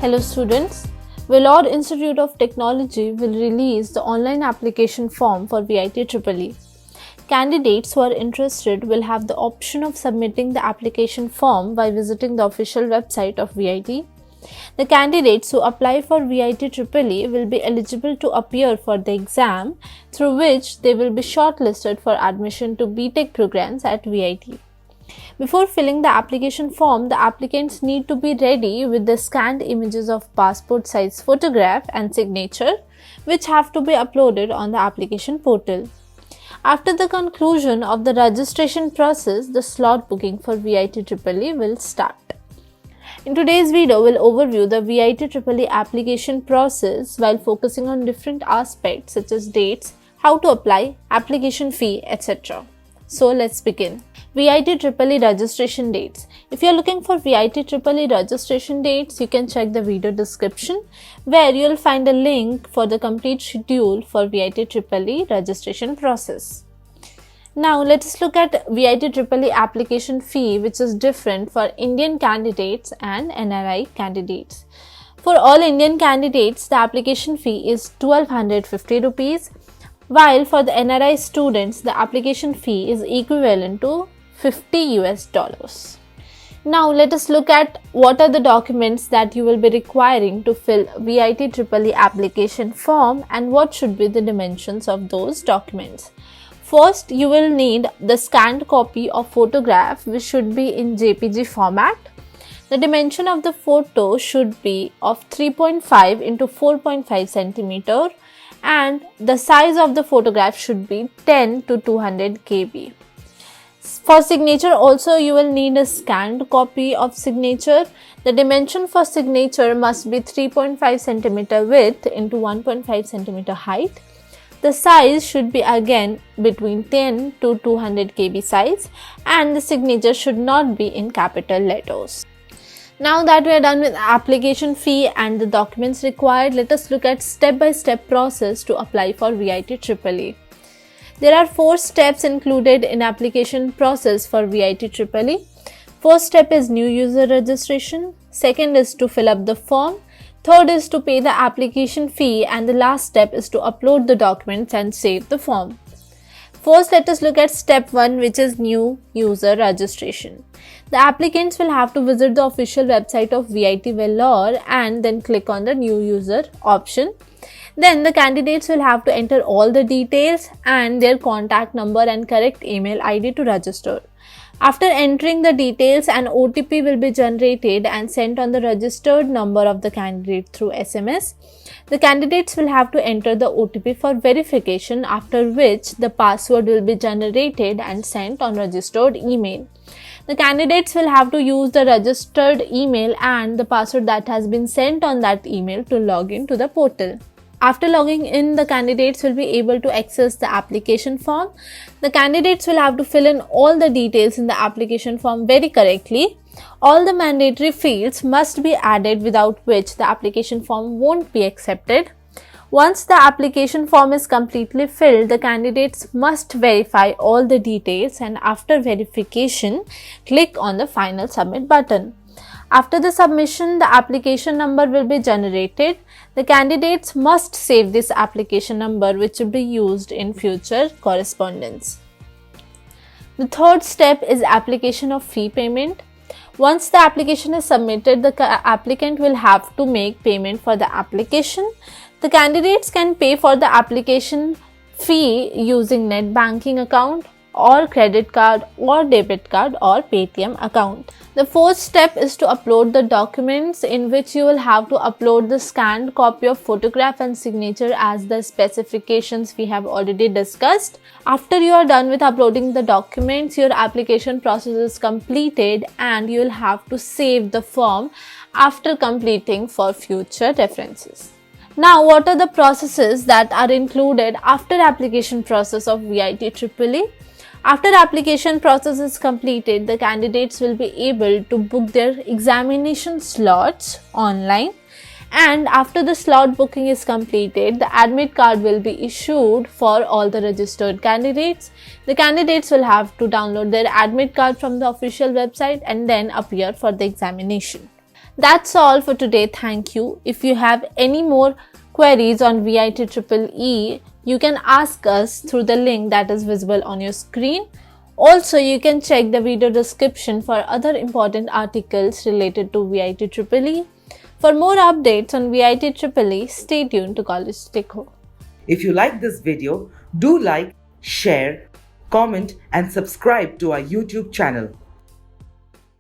Hello students, Vellore Institute of Technology will release the online application form for VIT EEE. Candidates who are interested will have the option of submitting the application form by visiting the official website of VIT. The candidates who apply for VIT EEE will be eligible to appear for the exam, through which they will be shortlisted for admission to BTech programs at VIT. Before filling the application form, the applicants need to be ready with the scanned images of passport size photograph and signature, which have to be uploaded on the application portal. After the conclusion of the registration process, the slot booking for VIT EEE will start. In today's video, we'll overview the VIT EEE application process while focusing on different aspects such as dates, how to apply, application fee, etc. So let's begin. VIT EEE registration dates. If you are looking for VIT EEE registration dates, you can check the video description where you will find a link for the complete schedule for VIT EEE registration process. Now let us look at VIT EEE application fee, which is different for Indian candidates and NRI candidates. For all Indian candidates, the application fee is 1250 rupees, while for the NRI students, the application fee is equivalent to $50. Now let us look at what are the documents that you will be requiring to fill VIT EEE application form and what should be the dimensions of those documents. First, you will need the scanned copy of photograph, which should be in JPG format. The dimension of the photo should be of 3.5 into 4.5 cm and the size of the photograph should be 10 to 200 KB. For signature also, you will need a scanned copy of signature. The dimension for signature must be 3.5 cm width into 1.5 cm height. The size should be again between 10 to 200 KB size, and the signature should not be in capital letters. Now that we are done with application fee and the documents required, let us look at step-by-step process to apply for VIT EEE. There are 4 steps included in application process for VIT EEE. First step is new user registration. Second is to fill up the form. Third is to pay the application fee, and the last step is to upload the documents and save the form. First, let us look at step 1, which is new user registration. The applicants will have to visit the official website of VIT Vellore and then click on the new user option. Then the candidates will have to enter all the details and their contact number and correct email ID to register. After entering the details, an OTP will be generated and sent on the registered number of the candidate through SMS. The candidates will have to enter the OTP for verification, after which the password will be generated and sent on registered email. The candidates will have to use the registered email and the password that has been sent on that email to log in to the portal. After logging in, the candidates will be able to access the application form. The candidates will have to fill in all the details in the application form very correctly. All the mandatory fields must be added, without which the application form won't be accepted. Once the application form is completely filled, the candidates must verify all the details, and after verification, click on the final submit button. After the submission, the application number will be generated. The candidates must save this application number, which will be used in future correspondence. The third step is application of fee payment. Once the application is submitted, the applicant will have to make payment for the application. The candidates can pay for the application fee using net banking account or credit card or debit card or Paytm account. The fourth step is to upload the documents, in which you will have to upload the scanned copy of photograph and signature as the specifications we have already discussed. After you are done with uploading the documents, your application process is completed and you will have to save the form after completing for future references. Now, what are the processes that are included after application process of VIT EEE? After application process is completed, the candidates will be able to book their examination slots online, and after the slot booking is completed, the admit card will be issued for all the registered candidates. The candidates will have to download their admit card from the official website and then appear for the examination. That's all for today. Thank you. If you have any more queries on VIT EEE, you can ask us through the link that is visible on your screen. Also, you can check the video description for other important articles related to VIT EEE. For more updates on VIT EEE, stay tuned to College Tech Ho. If you like this video, do like, share, comment and subscribe to our YouTube channel.